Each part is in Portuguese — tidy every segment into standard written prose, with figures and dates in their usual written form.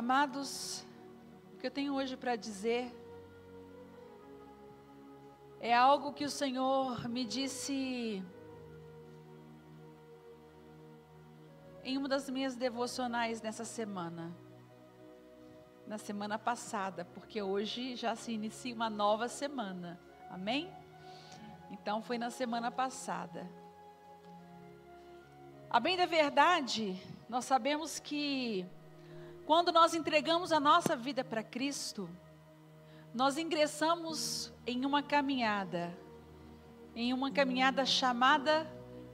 Amados, o que eu tenho hoje para dizer é algo que o Senhor me disse em uma das minhas devocionais nessa semana. Na semana passada, porque hoje já se inicia uma nova semana. Amém? Então foi na semana passada. A bem da verdade, nós sabemos que quando nós entregamos a nossa vida para Cristo, nós ingressamos em uma caminhada chamada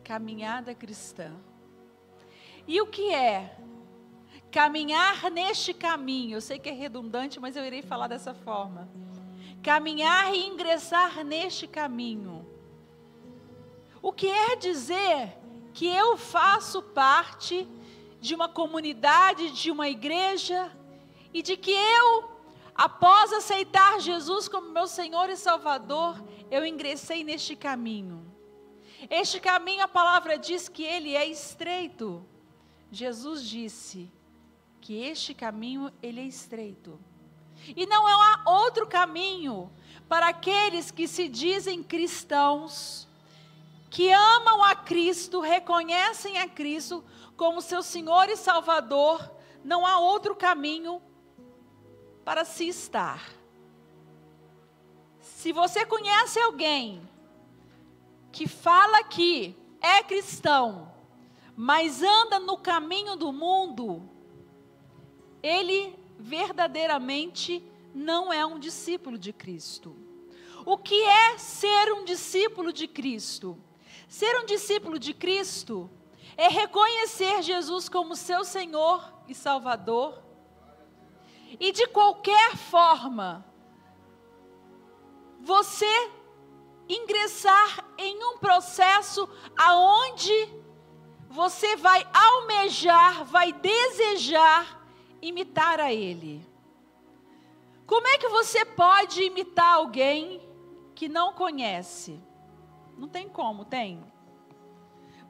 caminhada cristã. E o que é caminhar neste caminho? Eu sei que é redundante, mas eu irei falar dessa forma. Caminhar e ingressar neste caminho. O que é dizer que eu faço parte de uma comunidade, de uma igreja, e de que eu, após aceitar Jesus como meu Senhor e Salvador, eu ingressei neste caminho. Este caminho, a palavra diz que ele é estreito. Jesus disse que este caminho, ele é estreito. E não há outro caminho para aqueles que se dizem cristãos, que amam a Cristo, reconhecem a Cristo como seu Senhor e Salvador. Não há outro caminho para se estar. Se você conhece alguém que fala que é cristão, mas anda no caminho do mundo, ele verdadeiramente não é um discípulo de Cristo. O que é ser um discípulo de Cristo? Ser um discípulo de Cristo é reconhecer Jesus como seu Senhor e Salvador, e de qualquer forma, você ingressar em um processo aonde você vai almejar, vai desejar imitar a Ele. Como é que você pode imitar alguém que não conhece? Não tem como, tem?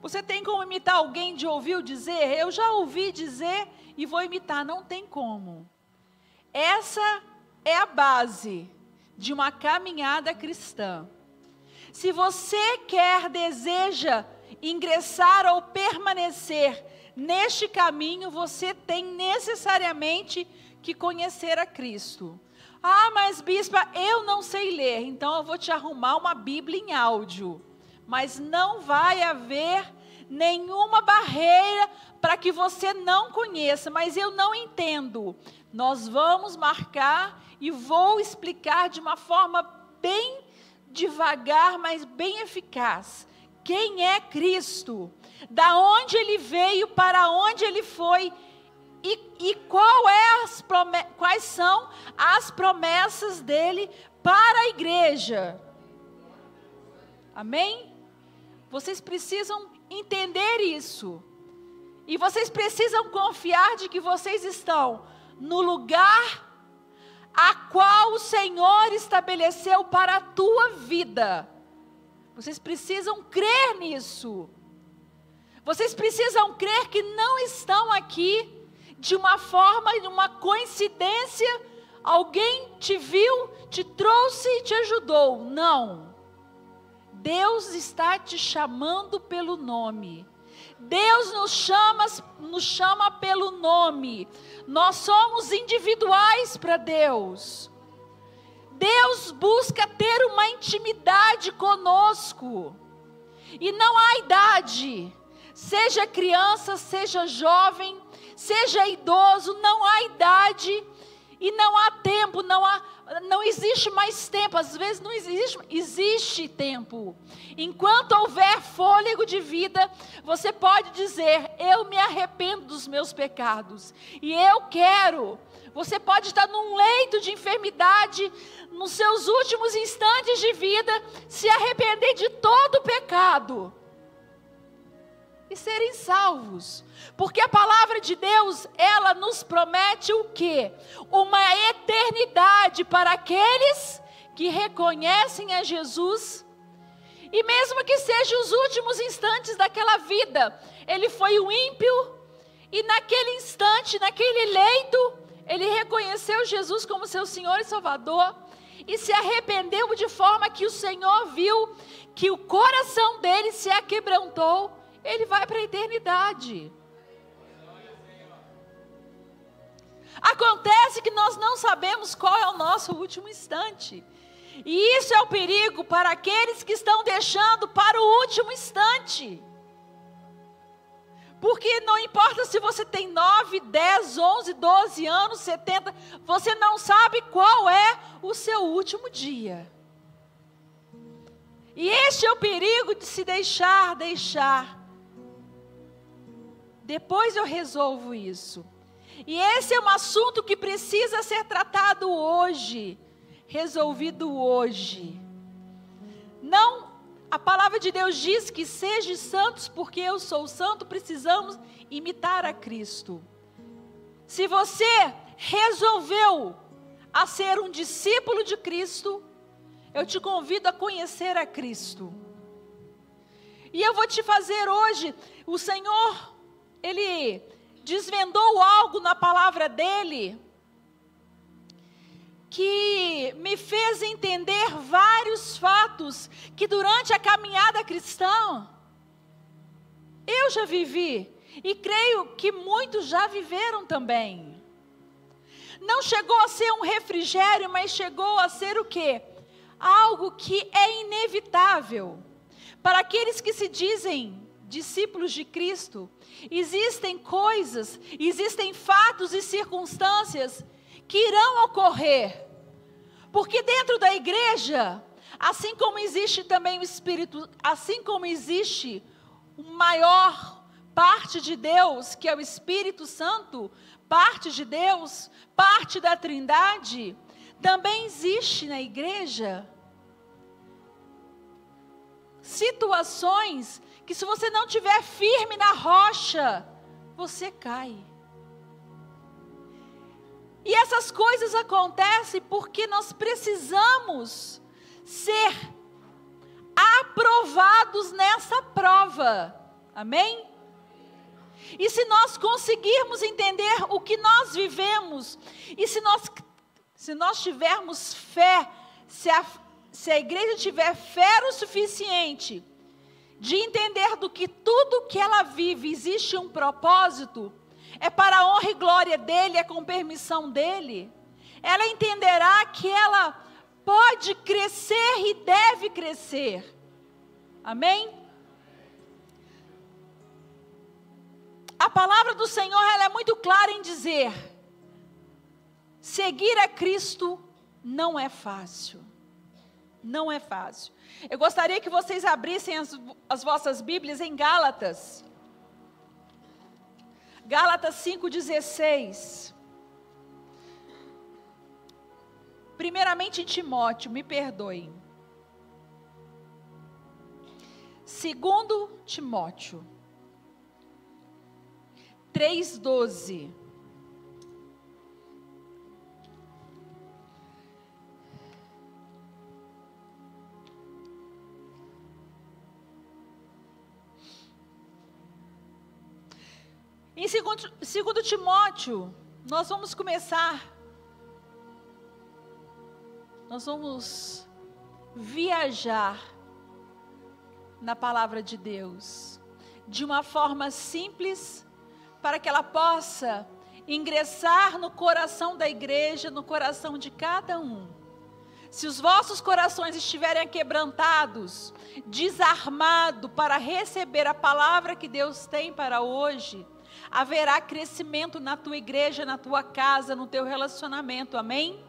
Você tem como imitar alguém de ouvir dizer? Eu já ouvi dizer e vou imitar. Não tem como. Essa é a base de uma caminhada cristã. Se você deseja ingressar ou permanecer neste caminho, você tem necessariamente que conhecer a Cristo. Ah, mas bispa, eu não sei ler, então eu vou te arrumar uma Bíblia em áudio. Mas não vai haver nenhuma barreira para que você não conheça. Mas eu não entendo. Nós vamos marcar e vou explicar de uma forma bem devagar, mas bem eficaz. Quem é Cristo? Da onde Ele veio, para onde Ele foi? E quais são as promessas dEle para a igreja? Amém? Vocês precisam entender isso. E vocês precisam confiar de que vocês estão no lugar a qual o Senhor estabeleceu para a tua vida. Vocês precisam crer nisso. Vocês precisam crer que não estão aqui de uma forma, de uma coincidência. Alguém te viu, te trouxe e te ajudou. Não. Deus está te chamando pelo nome. Deus nos chama pelo nome. Nós somos individuais para Deus. Deus busca ter uma intimidade conosco. E não há idade. Seja criança, seja jovem, seja idoso, não há idade. E não há tempo, não existe mais tempo. Às vezes não existe tempo. Enquanto houver fôlego de vida, você pode dizer: eu me arrependo dos meus pecados. E eu quero. Você pode estar num leito de enfermidade, nos seus últimos instantes de vida, se arrepender de todo o pecado e serem salvos. Porque a palavra de Deus, ela nos promete o quê? Uma eternidade para aqueles que reconhecem a Jesus. E mesmo que sejam os últimos instantes daquela vida, ele foi um ímpio, e naquele instante, naquele leito, ele reconheceu Jesus como seu Senhor e Salvador, e se arrependeu de forma que o Senhor viu que o coração dele se aquebrantou, ele vai para a eternidade. Acontece que nós não sabemos qual é o nosso último instante. E isso é o perigo para aqueles que estão deixando para o último instante. Porque não importa se você tem 9, 10, 11, 12 anos, 70, você não sabe qual é o seu último dia. E este é o perigo de se deixar. Depois eu resolvo isso. E esse é um assunto que precisa ser tratado hoje, resolvido hoje. Não, a palavra de Deus diz que sejam santos porque eu sou santo, precisamos imitar a Cristo. Se você resolveu a ser um discípulo de Cristo, eu te convido a conhecer a Cristo. E eu vou te fazer hoje, o Senhor, Ele desvendou algo na palavra dEle, que me fez entender vários fatos, que durante a caminhada cristã, eu já vivi, e creio que muitos já viveram também. Não chegou a ser um refrigério, mas chegou a ser o quê? Algo que é inevitável. Para aqueles que se dizem discípulos de Cristo, existem coisas, existem fatos e circunstâncias que irão ocorrer. Porque dentro da igreja, assim como existe também o Espírito, assim como existe uma maior parte de Deus, que é o Espírito Santo, parte de Deus, parte da Trindade, também existe na igreja situações que, se você não estiver firme na rocha, você cai. E essas coisas acontecem porque nós precisamos ser aprovados nessa prova. Amém? E se nós conseguirmos entender o que nós vivemos, e se nós tivermos fé, se a igreja tiver fé o suficiente de entender do que tudo que ela vive existe um propósito, é para a honra e glória dele, é com permissão dele, ela entenderá que ela pode crescer e deve crescer. Amém? A palavra do Senhor, ela é muito clara em dizer: seguir a Cristo não é fácil. Não é fácil. Eu gostaria que vocês abrissem as vossas Bíblias em Gálatas. Gálatas 5,16. Primeiramente em Timóteo, me perdoem. Segundo Timóteo 3,12. Em 2 Timóteo, nós vamos viajar na palavra de Deus, de uma forma simples, para que ela possa ingressar no coração da igreja, no coração de cada um. Se os vossos corações estiverem quebrantados, desarmados para receber a palavra que Deus tem para hoje, haverá crescimento na tua igreja, na tua casa, no teu relacionamento, amém?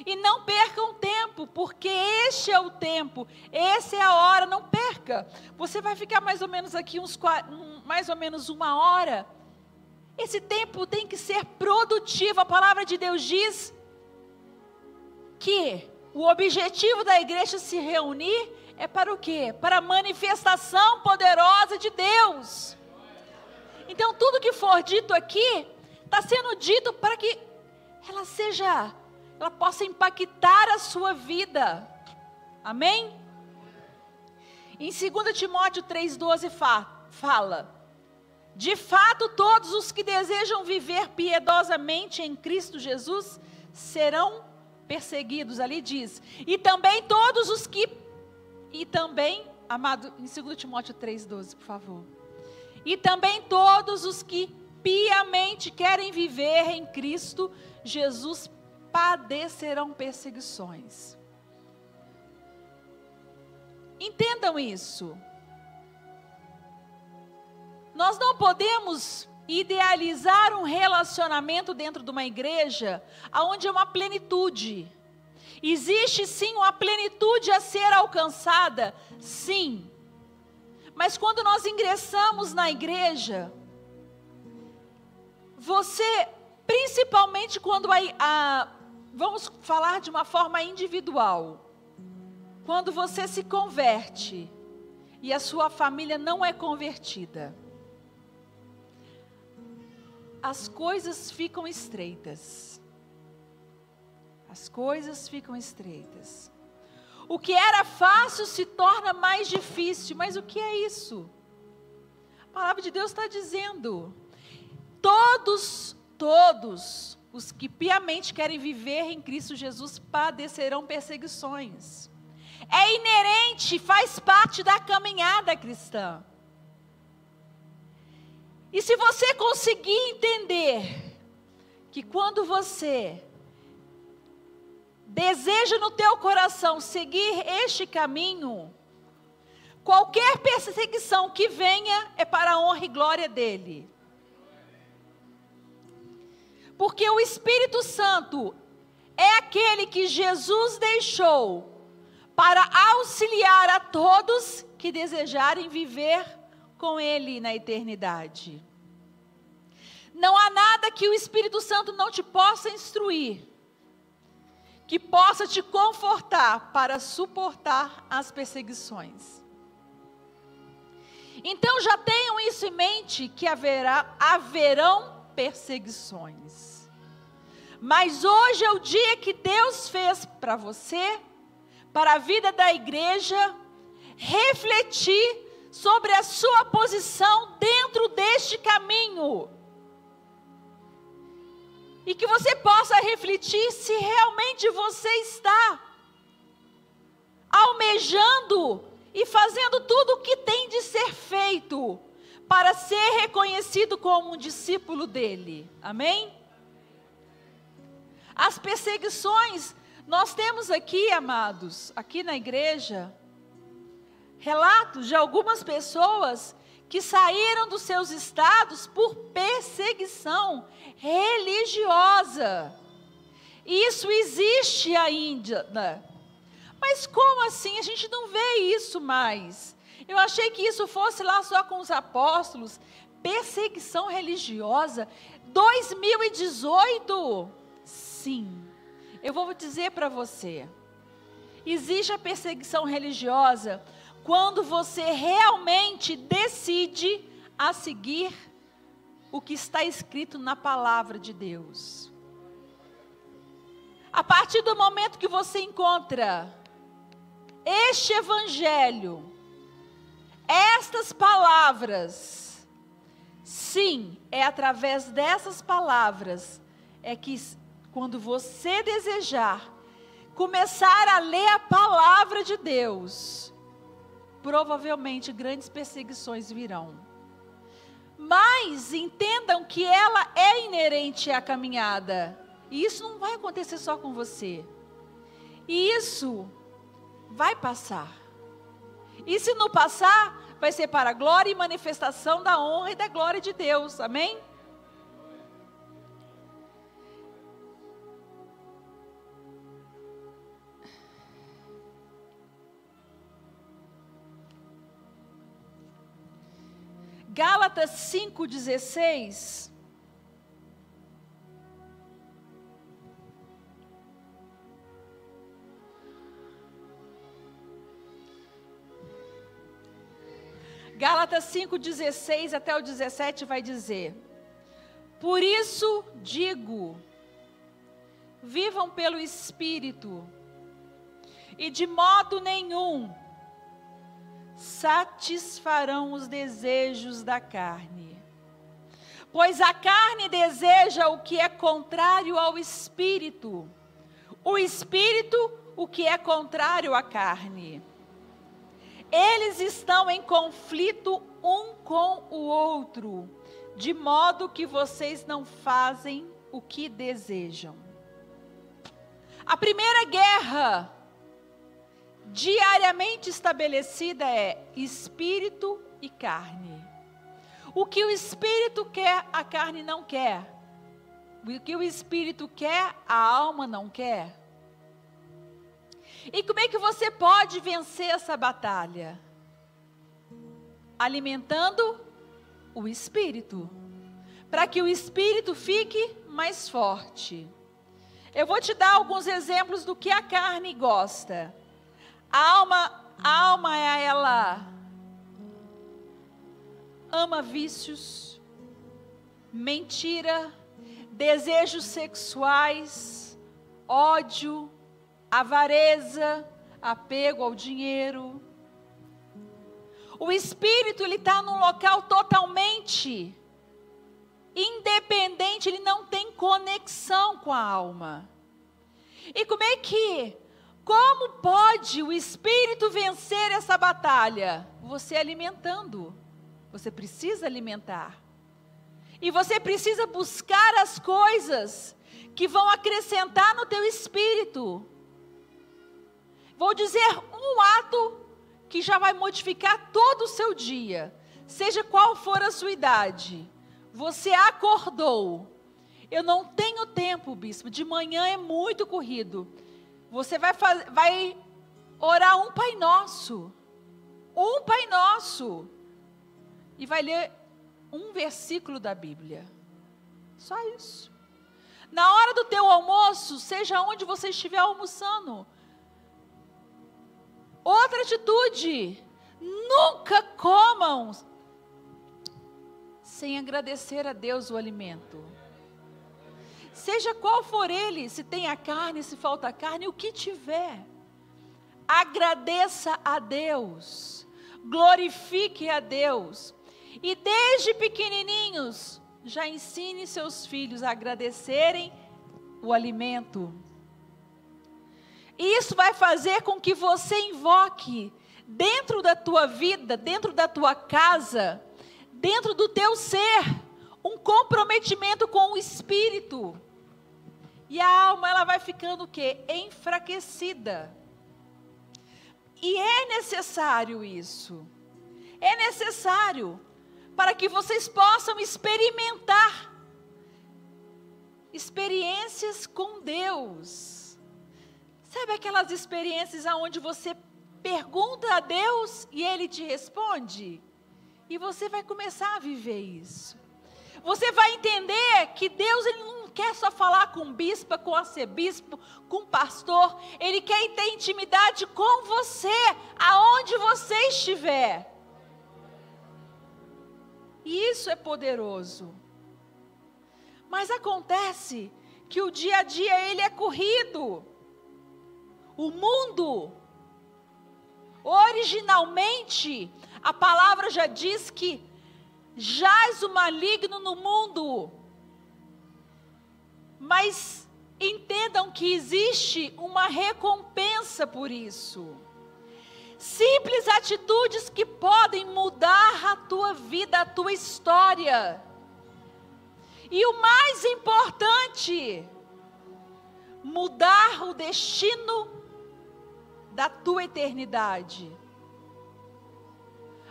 E não percam tempo, porque este é o tempo, essa é a hora, não perca. Você vai ficar mais ou menos aqui mais ou menos 1 hora. Esse tempo tem que ser produtivo. A palavra de Deus diz que o objetivo da igreja se reunir é para o quê? Para a manifestação poderosa de Deus. Então tudo que for dito aqui, está sendo dito para que ela possa impactar a sua vida. Amém? Em 2 Timóteo 3,12 fala: De fato, todos os que desejam viver piedosamente em Cristo Jesus serão perseguidos, ali diz. E também todos os que... E também, amado, em 2 Timóteo 3,12, por favor. E também todos os que piamente querem viver em Cristo Jesus padecerão perseguições. Entendam isso. Nós não podemos idealizar um relacionamento dentro de uma igreja onde é uma plenitude. Existe sim uma plenitude a ser alcançada, sim. Mas quando nós ingressamos na igreja, você, principalmente quando vamos falar de uma forma individual, quando você se converte e a sua família não é convertida, as coisas ficam estreitas. As coisas ficam estreitas. O que era fácil se torna mais difícil. Mas o que é isso? A palavra de Deus está dizendo: todos os que piamente querem viver em Cristo Jesus padecerão perseguições. É inerente, faz parte da caminhada cristã. E se você conseguir entender que quando você deseja no teu coração seguir este caminho, qualquer perseguição que venha é para a honra e glória dele. Porque o Espírito Santo é aquele que Jesus deixou para auxiliar a todos que desejarem viver com ele na eternidade. Não há nada que o Espírito Santo não te possa instruir, que possa te confortar para suportar as perseguições. Então já tenham isso em mente, que haverão perseguições. Mas hoje é o dia que Deus fez para você, para a vida da igreja, refletir sobre a sua posição dentro deste caminho. E que você possa refletir se realmente você está almejando e fazendo tudo o que tem de ser feito para ser reconhecido como um discípulo dele. Amém? As perseguições, nós temos aqui, amados, aqui na igreja, relatos de algumas pessoas que saíram dos seus estados por perseguição religiosa. Isso existe ainda. Mas como assim? A gente não vê isso mais. Eu achei que isso fosse lá só com os apóstolos. Perseguição religiosa. 2018? Sim. Eu vou dizer para você. Existe a perseguição religiosa quando você realmente decide a seguir o que está escrito na palavra de Deus. A partir do momento que você encontra este evangelho, estas palavras, sim, é através dessas palavras, é que quando você desejar começar a ler a palavra de Deus, provavelmente grandes perseguições virão. Mas entendam que ela é inerente à caminhada. E isso não vai acontecer só com você. E isso vai passar. E se não passar, vai ser para a glória e manifestação da honra e da glória de Deus. Amém? Gálatas 5,16. Gálatas 5,16 até o 17 vai dizer: por isso digo, vivam pelo Espírito, e de modo nenhum satisfarão os desejos da carne. Pois a carne deseja o que é contrário ao espírito, o espírito o que é contrário à carne. Eles estão em conflito um com o outro, de modo que vocês não fazem o que desejam. A primeira guerra diariamente estabelecida é espírito e carne. O que o espírito quer, a carne não quer. O que o espírito quer, a alma não quer. E como é que você pode vencer essa batalha? Alimentando o espírito, para que o espírito fique mais forte. Eu vou te dar alguns exemplos do que a carne gosta. A alma ela ama vícios, mentira, desejos sexuais, ódio, avareza, apego ao dinheiro. O espírito, ele está num local totalmente independente, ele não tem conexão com a alma. E como pode o espírito vencer essa batalha? Você alimentando. Você precisa alimentar. E você precisa buscar as coisas que vão acrescentar no teu espírito. Vou dizer um ato que já vai modificar todo o seu dia. Seja qual for a sua idade. Você acordou. Eu não tenho tempo, bispo. De manhã é muito corrido. Você vai orar um Pai Nosso. Um Pai Nosso. E vai ler um versículo da Bíblia. Só isso. Na hora do teu almoço, seja onde você estiver almoçando. Outra atitude. Nunca comam sem agradecer a Deus o alimento. Seja qual for ele, se tem a carne, se falta carne, o que tiver. Agradeça a Deus. Glorifique a Deus. E desde pequenininhos, já ensine seus filhos a agradecerem o alimento. E isso vai fazer com que você invoque dentro da tua vida, dentro da tua casa, dentro do teu ser, um comprometimento com o Espírito. E a alma, ela vai ficando o quê? Enfraquecida. E é necessário isso. É necessário para que vocês possam experimentar experiências com Deus. Sabe aquelas experiências onde você pergunta a Deus e Ele te responde? E você vai começar a viver isso. Você vai entender que Deus, Ele não quer só falar com bispa, com arcebispo, com pastor. Ele quer ter intimidade com você, aonde você estiver. E isso é poderoso. Mas acontece que o dia a dia ele é corrido. O mundo, originalmente, a palavra já diz que jaz o maligno no mundo. Mas entendam que existe uma recompensa por isso. Simples atitudes que podem mudar a tua vida, a tua história. E o mais importante, mudar o destino da tua eternidade.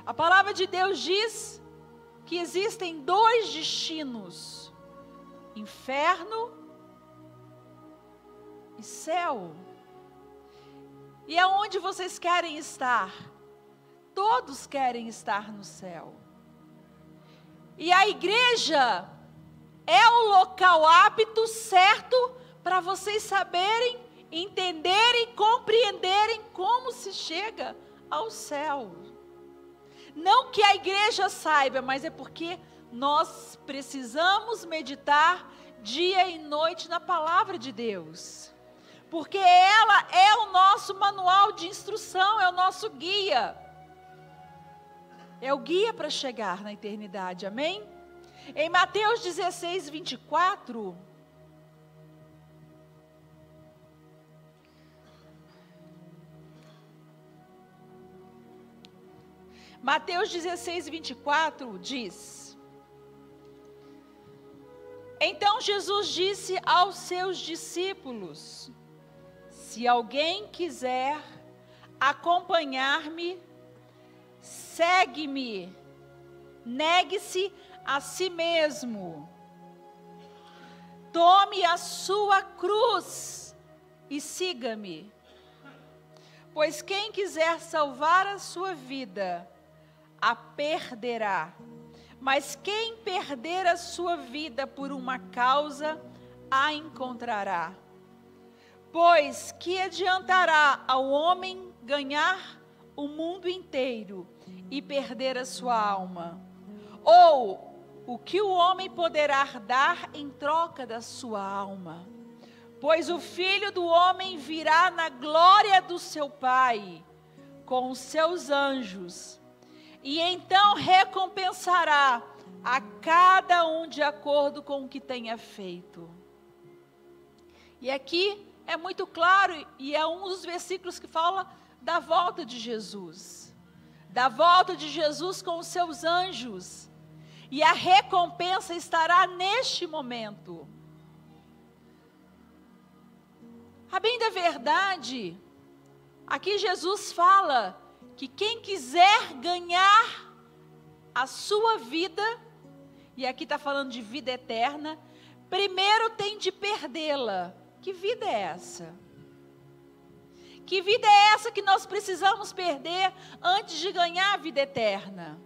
A palavra de Deus diz que existem 2 destinos: inferno e céu. E aonde vocês querem estar? Todos querem estar no céu. E a igreja é o local apto, certo, para vocês saberem, entenderem, compreenderem como se chega ao céu. Não que a igreja saiba, mas é porque nós precisamos meditar dia e noite na palavra de Deus. Porque ela é o nosso manual de instrução, é o nosso guia. É o guia para chegar na eternidade, amém? Em Mateus 16, 24, Mateus 16, 24 diz: Então Jesus disse aos seus discípulos: Se alguém quiser acompanhar-me, segue-me, negue-se a si mesmo, tome a sua cruz e siga-me. Pois quem quiser salvar a sua vida, a perderá. Mas quem perder a sua vida por uma causa, a encontrará. Pois que adiantará ao homem ganhar o mundo inteiro e perder a sua alma? Ou o que o homem poderá dar em troca da sua alma? Pois o Filho do Homem virá na glória do seu Pai, com os seus anjos, e então recompensará a cada um de acordo com o que tenha feito. E aqui é muito claro, e é um dos versículos que fala da volta de Jesus. Da volta de Jesus com os seus anjos. E a recompensa estará neste momento. A bem da verdade, aqui Jesus fala que quem quiser ganhar a sua vida, e aqui está falando de vida eterna, primeiro tem de perdê-la. Que vida é essa? Que vida é essa que nós precisamos perder antes de ganhar a vida eterna?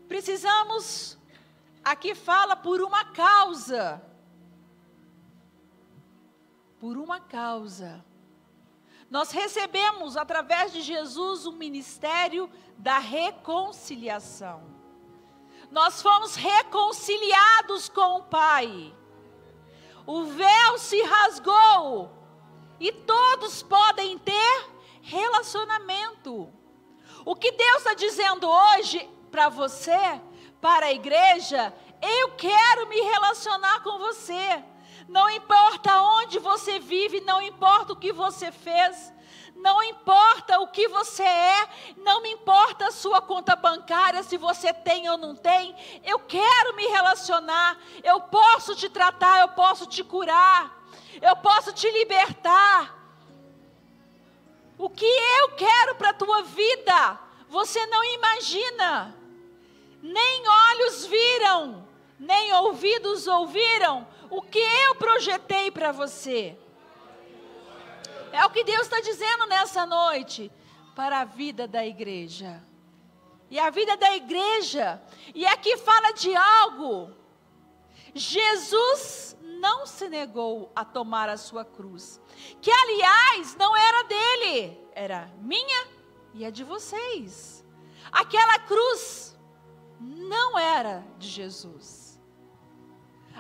Precisamos, aqui fala, por uma causa. Por uma causa. Nós recebemos, através de Jesus, o ministério da reconciliação. Nós fomos reconciliados com o Pai. O véu se rasgou e todos podem ter relacionamento. O que Deus está dizendo hoje para você, para a igreja, eu quero me relacionar com você. Não importa onde você vive, não importa o que você fez, não importa o que você é, não me importa a sua conta bancária, se você tem ou não tem, eu quero me relacionar, eu posso te tratar, eu posso te curar, eu posso te libertar. O que eu quero para a tua vida, você não imagina, nem olhos viram, nem ouvidos ouviram, o que eu projetei para você. É o que Deus está dizendo nessa noite, para a vida da igreja. E a vida da igreja, e aqui fala de algo, Jesus não se negou a tomar a sua cruz, que aliás não era dele, era minha e a de vocês. Aquela cruz não era de Jesus.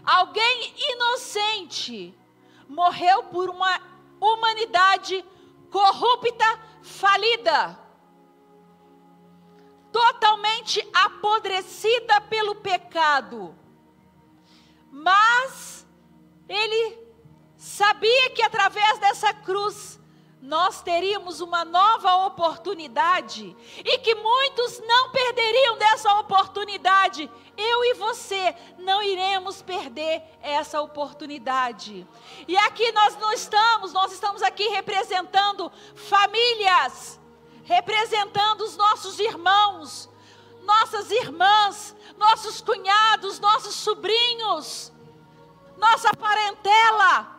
Alguém inocente morreu por uma humanidade corrupta, falida, totalmente apodrecida pelo pecado. Mas ele sabia que através dessa cruz nós teríamos uma nova oportunidade e que muitos não perderiam dessa oportunidade. Eu e você não iremos perder essa oportunidade. E aqui nós estamos aqui representando famílias, representando os nossos irmãos, nossas irmãs, nossos cunhados, nossos sobrinhos, nossa parentela.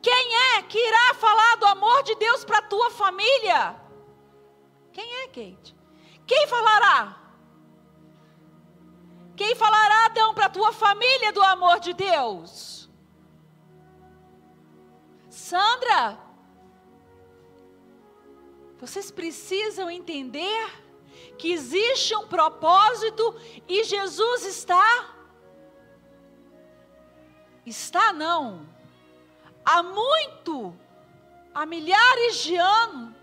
Quem é que irá falar do amor de Deus para a tua família? Quem é, Kate? Quem falará? Quem falará, Adão, para a tua família do amor de Deus? Sandra, vocês precisam entender que existe um propósito e Jesus está não. Há milhares de anos,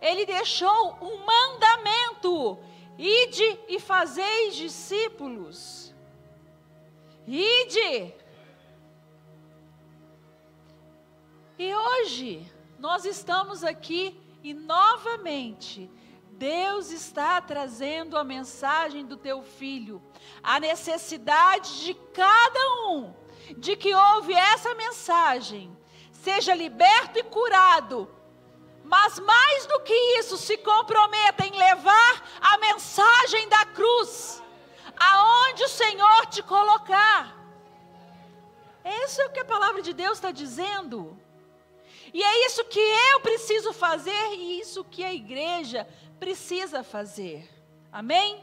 ele deixou um mandamento Ide e fazeis discípulos. Ide. E hoje nós estamos aqui e novamente Deus está trazendo a mensagem do teu filho, a necessidade de cada um, de que ouve essa mensagem, seja liberto e curado, mas mais do que isso, se comprometa em levar a mensagem da cruz, aonde o Senhor te colocar. Isso é o que a palavra de Deus está dizendo. E é isso que eu preciso fazer e isso que a igreja precisa fazer. Amém?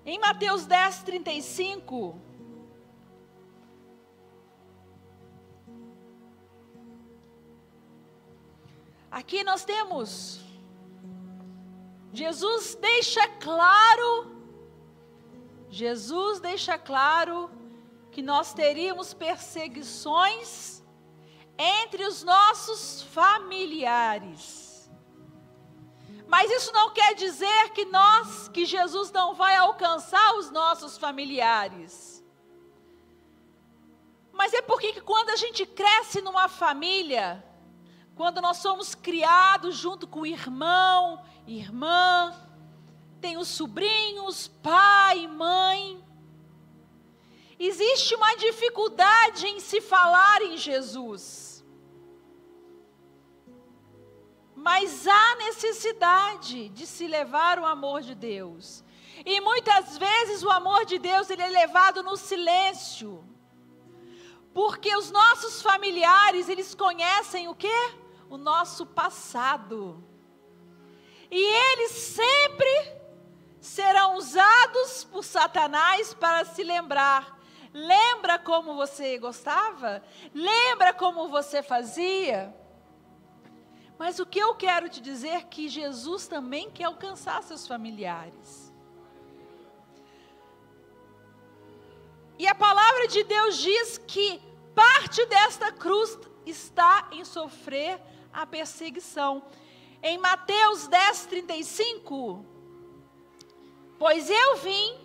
Em Mateus 10:35, aqui nós temos, Jesus deixa claro que nós teríamos perseguições entre os nossos familiares. Mas isso não quer dizer que Jesus não vai alcançar os nossos familiares. Mas é porque quando a gente cresce numa família, quando nós somos criados junto com o irmão, irmã, tem os sobrinhos, pai, mãe, existe uma dificuldade em se falar em Jesus. Mas há necessidade de se levar o amor de Deus. E muitas vezes o amor de Deus ele é levado no silêncio. Porque os nossos familiares, eles conhecem o quê? O nosso passado. E eles sempre serão usados por Satanás para se lembrar. Lembra como você gostava? Lembra como você fazia? Mas o que eu quero te dizer é que Jesus também quer alcançar seus familiares. E a palavra de Deus diz que parte desta cruz está em sofrer a perseguição. Em Mateus 10:35, pois eu vim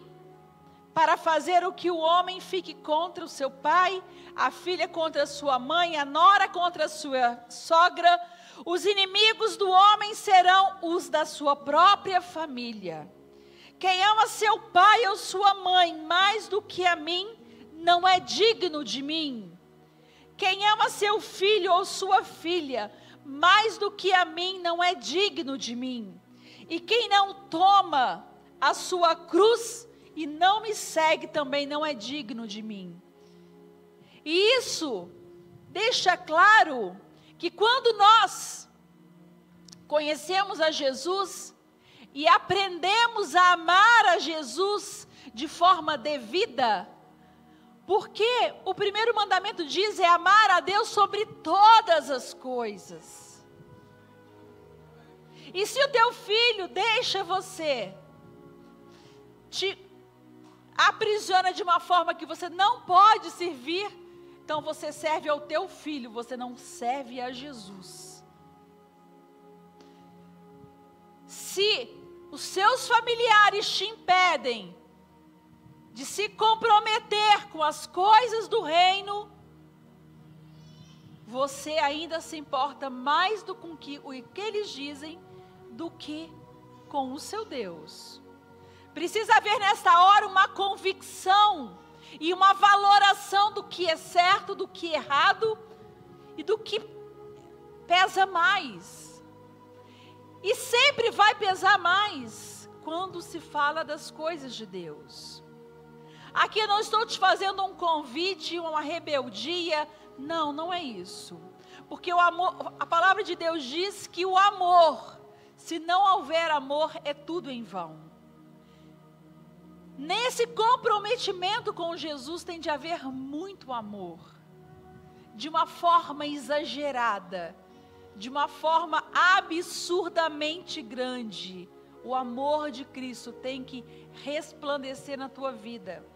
para fazer o que o homem fique contra o seu pai, a filha contra a sua mãe, a nora contra a sua sogra. Os inimigos do homem serão os da sua própria família. Quem ama seu pai ou sua mãe mais do que a mim, não é digno de mim. Quem ama seu filho ou sua filha mais do que a mim, não é digno de mim. E quem não toma a sua cruz e não me segue também não é digno de mim. E isso deixa claro que quando nós conhecemos a Jesus e aprendemos a amar a Jesus de forma devida, porque o primeiro mandamento diz é amar a Deus sobre todas as coisas. E se o teu filho deixa você, te aprisiona de uma forma que você não pode servir, então você serve ao teu filho, você não serve a Jesus. Se os seus familiares te impedem de se comprometer com as coisas do reino, você ainda se importa mais com o que eles dizem do que com o seu Deus. Precisa haver nesta hora uma convicção e uma valoração do que é certo, do que é errado e do que pesa mais. E sempre vai pesar mais quando se fala das coisas de Deus. Aqui eu não estou te fazendo um convite, uma rebeldia. Não, não é isso. Porque o amor, a palavra de Deus diz que o amor, se não houver amor, é tudo em vão. Nesse comprometimento com Jesus tem de haver muito amor. De uma forma exagerada. De uma forma absurdamente grande. O amor de Cristo tem que resplandecer na tua vida.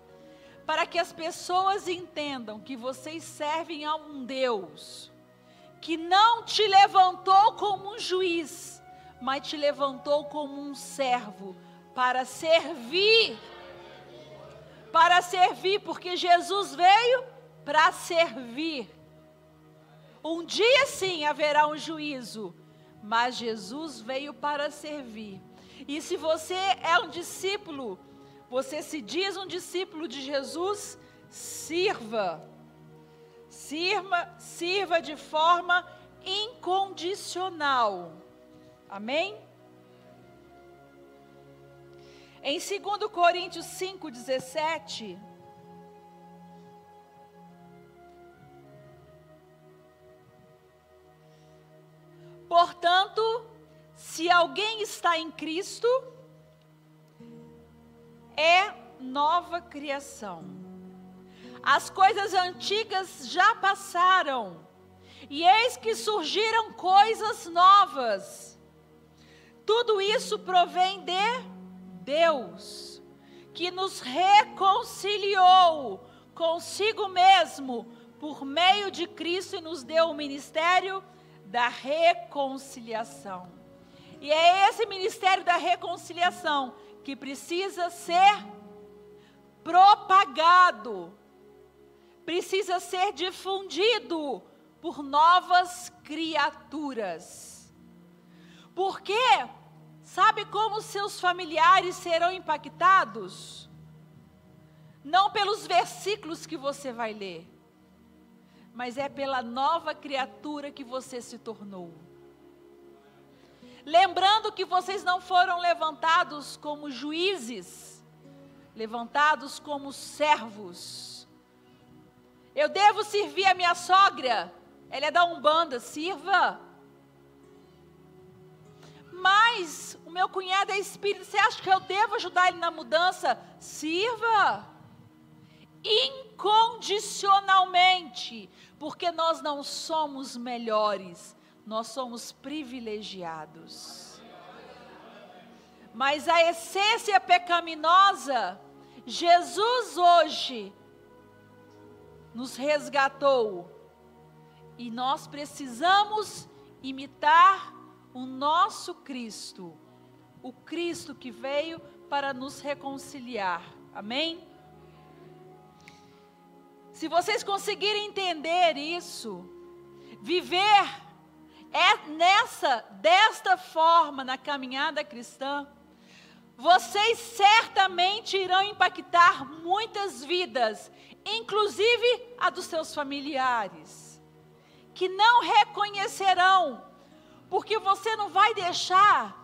Para que as pessoas entendam que vocês servem a um Deus que não te levantou como um juiz, mas te levantou como um servo para servir. Para servir, porque Jesus veio para servir. Um dia sim haverá um juízo, mas Jesus veio para servir. E se você é um discípulo, você se diz um discípulo de Jesus, sirva. Sirva de forma incondicional. Amém? Em 2 Coríntios 5,17, portanto, se alguém está em Cristo, é nova criação. As coisas antigas já passaram, e eis que surgiram coisas novas. Tudo isso provém de Deus, que nos reconciliou consigo mesmo por meio de Cristo e nos deu o ministério da reconciliação. E é esse ministério da reconciliação que precisa ser propagado, precisa ser difundido por novas criaturas. Porque sabe como seus familiares serão impactados? Não pelos versículos que você vai ler, mas é pela nova criatura que você se tornou. Lembrando que vocês não foram levantados como juízes, levantados como servos. Eu devo servir a minha sogra, ela é da Umbanda, sirva. Mas o meu cunhado é espírita, você acha que eu devo ajudar ele na mudança? Sirva. Incondicionalmente, porque nós não somos melhores, nós somos privilegiados. Mas a essência pecaminosa, Jesus hoje nos resgatou. E nós precisamos imitar o nosso Cristo, o Cristo que veio para nos reconciliar, amém? Se vocês conseguirem entender isso, viver desta forma na caminhada cristã, vocês certamente irão impactar muitas vidas, inclusive a dos seus familiares, que não reconhecerão, porque você não vai deixar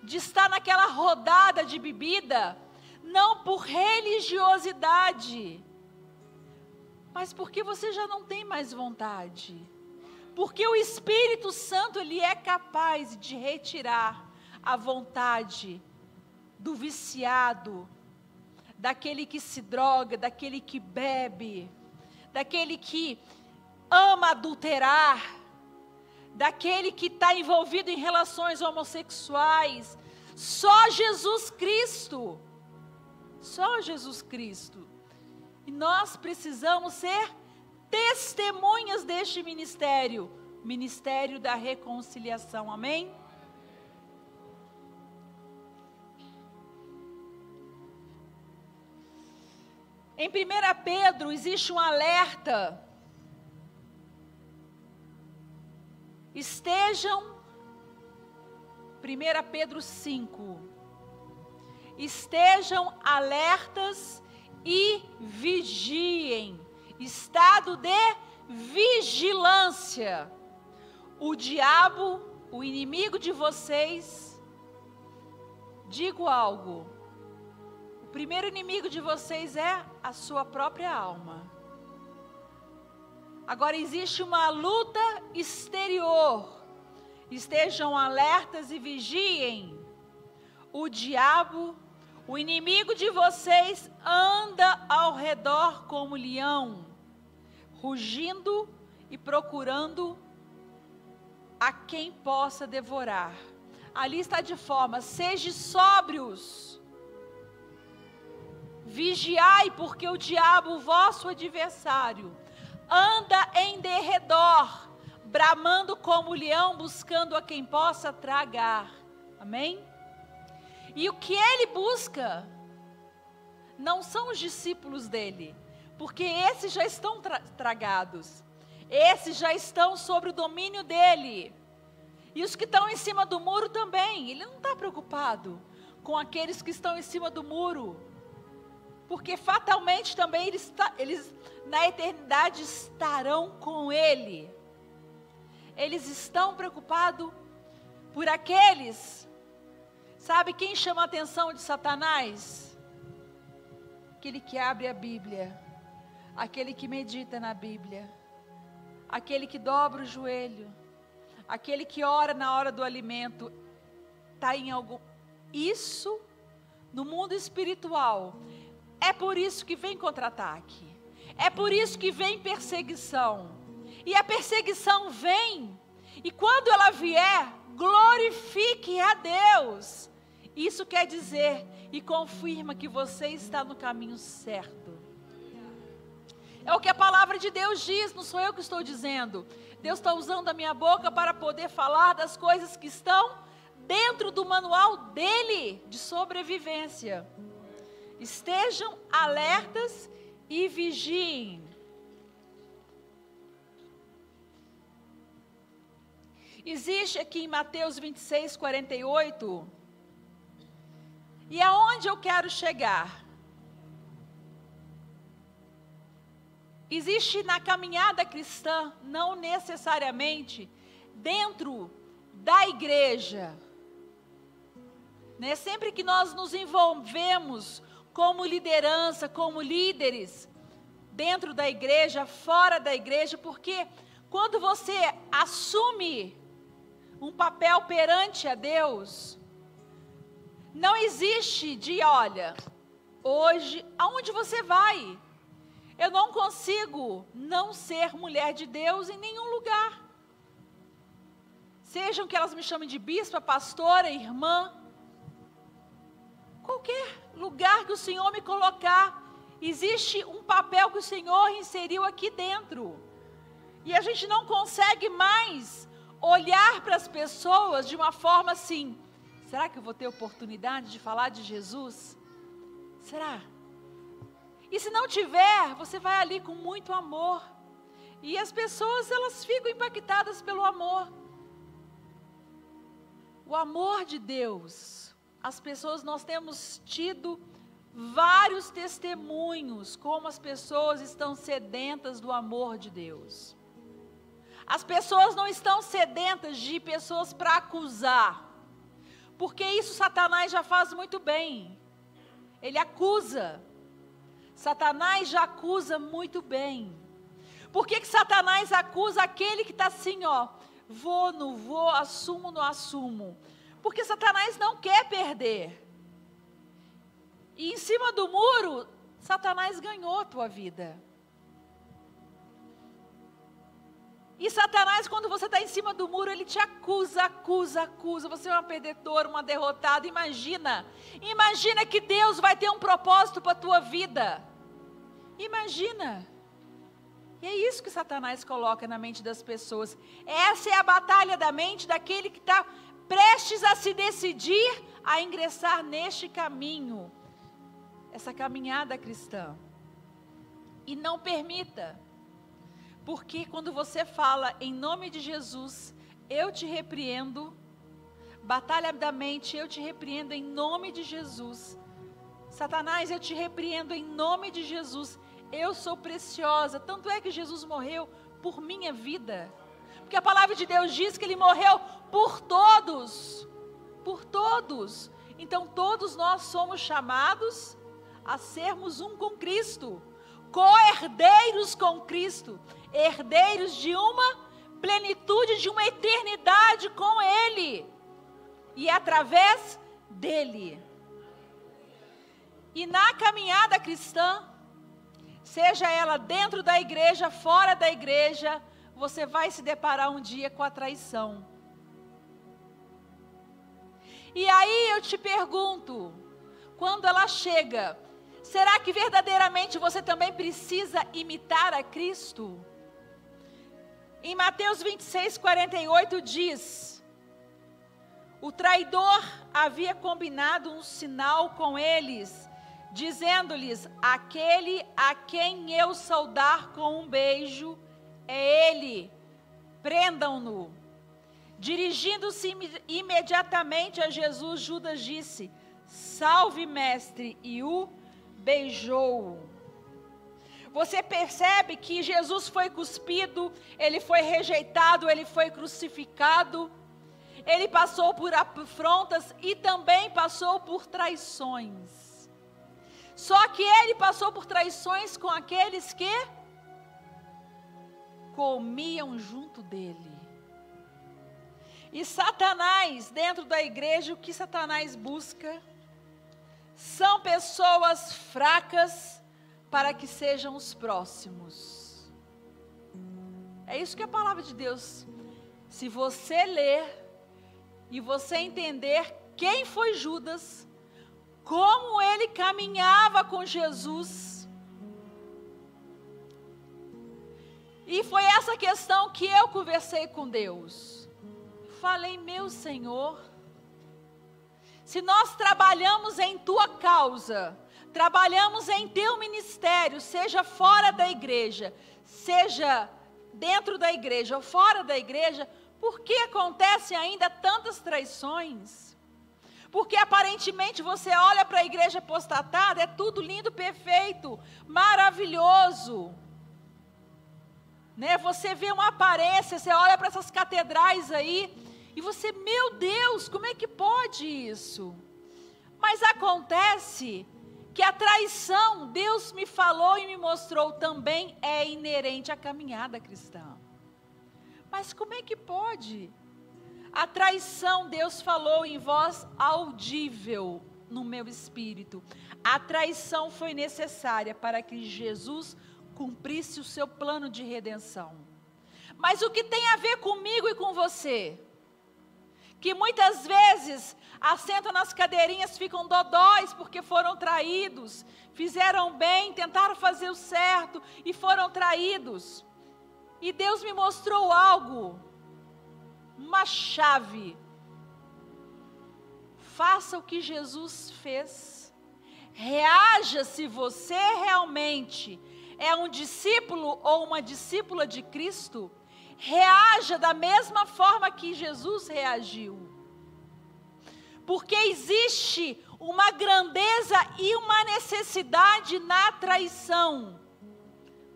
de estar naquela rodada de bebida, não por religiosidade, mas porque você já não tem mais vontade. Porque o Espírito Santo, ele é capaz de retirar a vontade do viciado, daquele que se droga, daquele que bebe, daquele que ama adulterar, daquele que está envolvido em relações homossexuais. Só Jesus Cristo. Só Jesus Cristo. E nós precisamos ser testemunhas deste ministério, ministério da reconciliação, amém? Em 1 Pedro existe um alerta. Estejam, 1 Pedro 5, estejam alertas e vigiem, estado de vigilância. O diabo, o inimigo de vocês, digo algo, o primeiro inimigo de vocês é a sua própria alma. Agora existe uma luta exterior. Estejam alertas e vigiem. O diabo, o inimigo de vocês, anda ao redor como leão, rugindo e procurando a quem possa devorar. Ali está de forma: sejam sóbrios, vigiai, porque o diabo, o vosso adversário, anda em derredor, bramando como leão, buscando a quem possa tragar. Amém? E o que ele busca não são os discípulos dele, porque esses já estão tragados, esses já estão sob o domínio dele. E os que estão em cima do muro também. Ele não está preocupado com aqueles que estão em cima do muro, porque fatalmente também eles na eternidade estarão com ele. Eles estão preocupados por aqueles. Sabe quem chama a atenção de Satanás? Aquele que abre a Bíblia, aquele que medita na Bíblia, aquele que dobra o joelho, aquele que ora na hora do alimento. Está em algum... Isso, no mundo espiritual, é por isso que vem contra-ataque, é por isso que vem perseguição. E a perseguição vem, e quando ela vier, glorifique a Deus. Isso quer dizer e confirma que você está no caminho certo. É o que a palavra de Deus diz, não sou eu que estou dizendo. Deus está usando a minha boca para poder falar das coisas que estão dentro do manual dele de sobrevivência. Estejam alertas e vigiem. Existe aqui em Mateus 26, 48, e aonde eu quero chegar? Existe na caminhada cristã, não necessariamente dentro da igreja, né? Sempre que nós nos envolvemos como liderança, como líderes, dentro da igreja, fora da igreja, porque quando você assume um papel perante a Deus, não existe de, olha, hoje, aonde você vai? Eu não consigo não ser mulher de Deus em nenhum lugar. Sejam que elas me chamem de bispa, pastora, irmã, qualquer lugar que o Senhor me colocar, existe um papel que o Senhor inseriu aqui dentro. E a gente não consegue mais olhar para as pessoas de uma forma assim, será que eu vou ter oportunidade de falar de Jesus? Será? E se não tiver, você vai ali com muito amor. E as pessoas, elas ficam impactadas pelo amor. O amor de Deus. As pessoas, nós temos tido vários testemunhos, como as pessoas estão sedentas do amor de Deus. As pessoas não estão sedentas de pessoas para acusar, porque isso Satanás já faz muito bem. Ele acusa. Satanás já acusa muito bem. Por que Satanás acusa aquele que está assim, ó, vou, não vou, assumo, não assumo? Porque Satanás não quer perder. E em cima do muro, Satanás ganhou a tua vida. E Satanás, quando você está em cima do muro, ele te acusa, acusa, acusa. Você é uma perdedora, uma derrotada. Imagina que Deus vai ter um propósito para a tua vida. Imagina. E é isso que Satanás coloca na mente das pessoas. Essa é a batalha da mente daquele que está prestes a se decidir a ingressar neste caminho. Essa caminhada cristã. E não permita. Porque quando você fala em nome de Jesus, eu te repreendo, batalha da mente, eu te repreendo em nome de Jesus. Satanás, eu te repreendo em nome de Jesus. Eu sou preciosa, tanto é que Jesus morreu por minha vida. Porque a palavra de Deus diz que Ele morreu por todos. Por todos. Então todos nós somos chamados a sermos um com Cristo. Co-herdeiros com Cristo. Herdeiros de uma plenitude, de uma eternidade com Ele. E através dEle. E na caminhada cristã, seja ela dentro da igreja, fora da igreja, você vai se deparar um dia com a traição. E aí eu te pergunto, quando ela chega, será que verdadeiramente você também precisa imitar a Cristo? Em Mateus 26, 48 diz, O traidor havia combinado um sinal com eles, dizendo-lhes: aquele a quem eu saudar com um beijo é ele, prendam-no. Dirigindo-se imediatamente a Jesus, Judas disse: salve, mestre, e o beijou. Você percebe que Jesus foi cuspido, ele foi rejeitado, ele foi crucificado, ele passou por afrontas e também passou por traições. Só que ele passou por traições com aqueles que comiam junto dele. E Satanás, dentro da igreja, o que Satanás busca? São pessoas fracas para que sejam os próximos. É isso que a palavra de Deus. Se você ler e você entender quem foi Judas, como ele caminhava com Jesus, e foi essa questão que eu conversei com Deus. Falei: meu Senhor, se nós trabalhamos em tua causa, trabalhamos em teu ministério, seja fora da igreja, seja dentro da igreja ou fora da igreja, por que acontecem ainda tantas traições? Porque aparentemente você olha para a igreja apostatada, é tudo lindo, perfeito, maravilhoso, né? Você vê uma aparência, você olha para essas catedrais aí, e você, meu Deus, como é que pode isso? Mas acontece que a traição, Deus me falou e me mostrou também, é inerente à caminhada cristã. Mas como é que pode? A traição, Deus falou em voz audível no meu espírito. A traição foi necessária para que Jesus cumprisse o seu plano de redenção. Mas o que tem a ver comigo e com você? Que muitas vezes assentam nas cadeirinhas, ficam dodóis porque foram traídos, fizeram bem, tentaram fazer o certo e foram traídos. E Deus me mostrou algo, uma chave. Faça o que Jesus fez. Reaja se você realmente é um discípulo ou uma discípula de Cristo. Reaja da mesma forma que Jesus reagiu. Porque existe uma grandeza e uma necessidade na traição.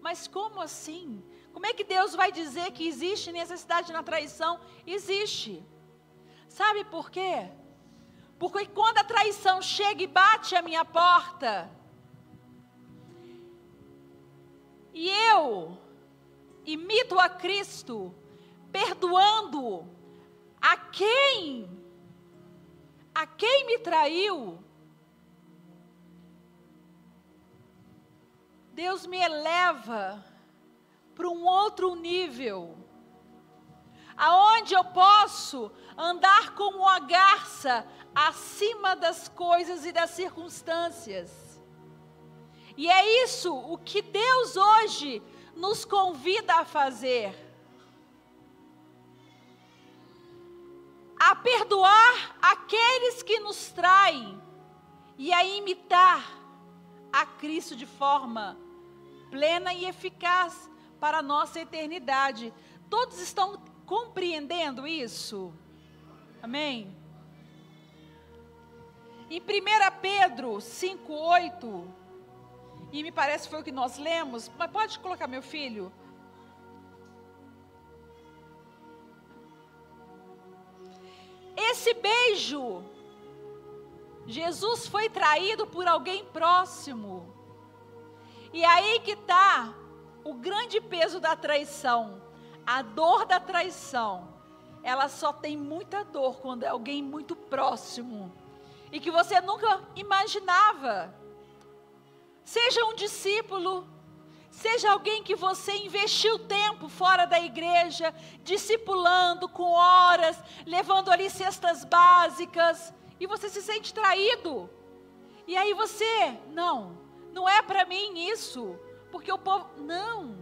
Mas como assim? Como é que Deus vai dizer que existe necessidade na traição? Existe. Sabe por quê? Porque quando a traição chega e bate à minha porta, e eu imito a Cristo, perdoando a quem me traiu, Deus me eleva para um outro nível, aonde eu posso andar como uma garça acima das coisas e das circunstâncias. E é isso o que Deus hoje nos convida a fazer. A perdoar aqueles que nos traem e a imitar a Cristo de forma plena e eficaz para a nossa eternidade. Todos estão compreendendo isso? Amém? Em 1 Pedro 5:8, e me parece que foi o que nós lemos, mas pode colocar, meu filho. Esse beijo, Jesus foi traído por alguém próximo. E aí que está o grande peso da traição. A dor da traição, ela só tem muita dor quando é alguém muito próximo e que você nunca imaginava. Seja um discípulo, seja alguém que você investiu tempo fora da igreja, discipulando com horas, levando ali cestas básicas, e você se sente traído. E aí você, não é para mim isso, porque o povo, não.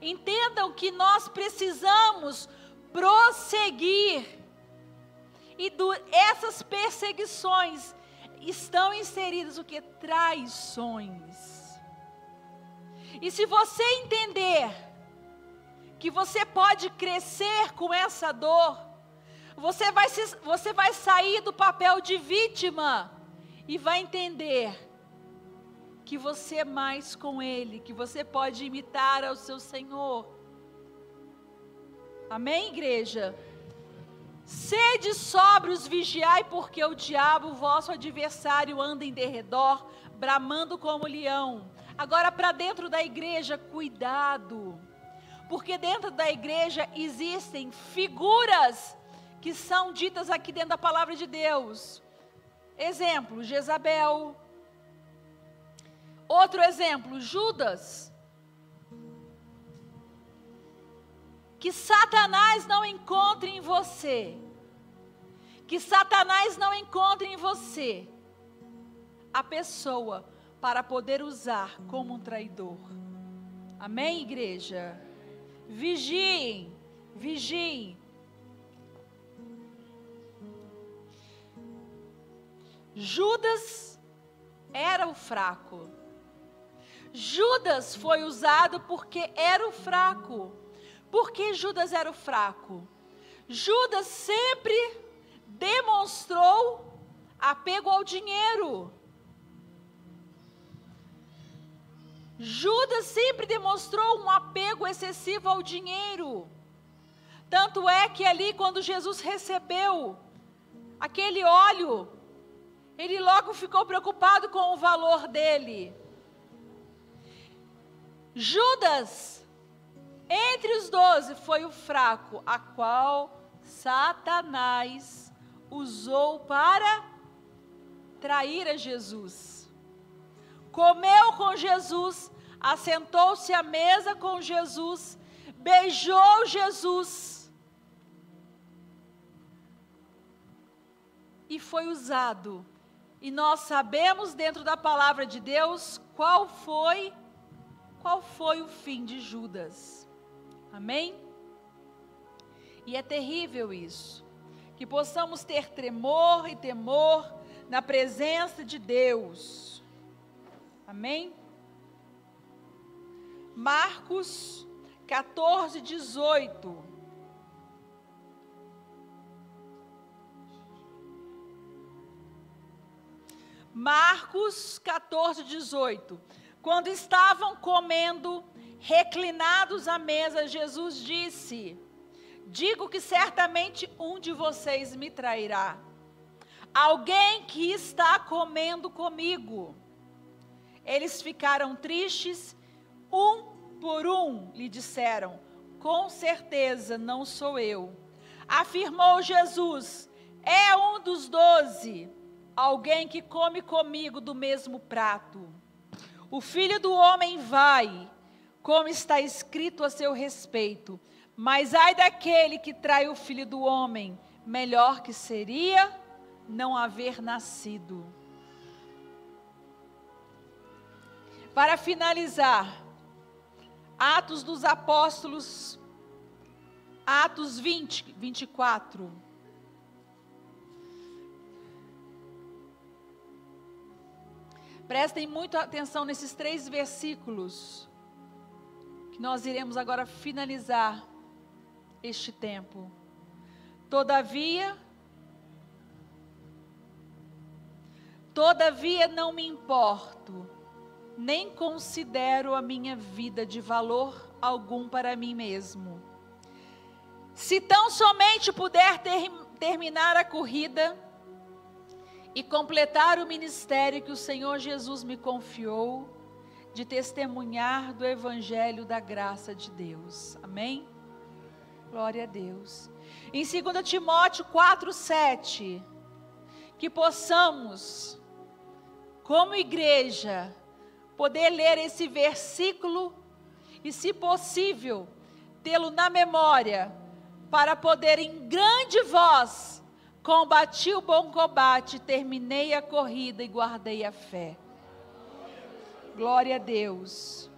Entendam que nós precisamos prosseguir. E essas perseguições estão inseridas o que? Traições. E se você entender que você pode crescer com essa dor, você vai sair do papel de vítima e vai entender que você é mais com Ele, que você pode imitar ao seu Senhor. Amém, igreja? Sede sóbrios, vigiai, porque o diabo, vosso adversário, anda em derredor, bramando como leão. Agora, para dentro da igreja, cuidado, porque dentro da igreja existem figuras que são ditas aqui dentro da palavra de Deus. Exemplo, Jezabel. Outro exemplo, Judas. Que Satanás não encontre em você. Que Satanás não encontre em você a pessoa para poder usar como um traidor. Amém, igreja? Vigiem, vigiem. Judas era o fraco. Judas foi usado porque era o fraco. Por que Judas era o fraco? Judas sempre demonstrou apego ao dinheiro. Judas sempre demonstrou um apego excessivo ao dinheiro. Tanto é que ali, quando Jesus recebeu aquele óleo, ele logo ficou preocupado com o valor dele. Judas, entre os 12, foi o fraco, a qual Satanás usou para trair a Jesus. Comeu com Jesus, assentou-se à mesa com Jesus, beijou Jesus e foi usado. E nós sabemos dentro da palavra de Deus qual foi o fim de Judas. Amém? E é terrível isso, que possamos ter tremor e temor na presença de Deus. Amém? Marcos 14, 18. Marcos 14, 18. Quando estavam comendo, reclinados à mesa, Jesus disse: digo que certamente um de vocês me trairá. Alguém que está comendo comigo. Eles ficaram tristes, um por um lhe disseram: com certeza não sou eu. Afirmou Jesus: é um dos 12, alguém que come comigo do mesmo prato. O Filho do Homem vai, como está escrito a seu respeito. Mas ai daquele que trai o Filho do Homem, melhor que seria não haver nascido. Para finalizar, Atos dos Apóstolos, Atos 20, 24. Prestem muita atenção nesses 3 versículos, que nós iremos agora finalizar este tempo. Todavia não me importo, nem considero a minha vida de valor algum para mim mesmo. Se tão somente puder terminar a corrida e completar o ministério que o Senhor Jesus me confiou, de testemunhar do Evangelho da graça de Deus. Amém? Glória a Deus. Em 2 Timóteo 4, 7, que possamos, como igreja, poder ler esse versículo e, se possível, tê-lo na memória, para poder em grande voz, combati o bom combate, terminei a corrida e guardei a fé. Glória a Deus.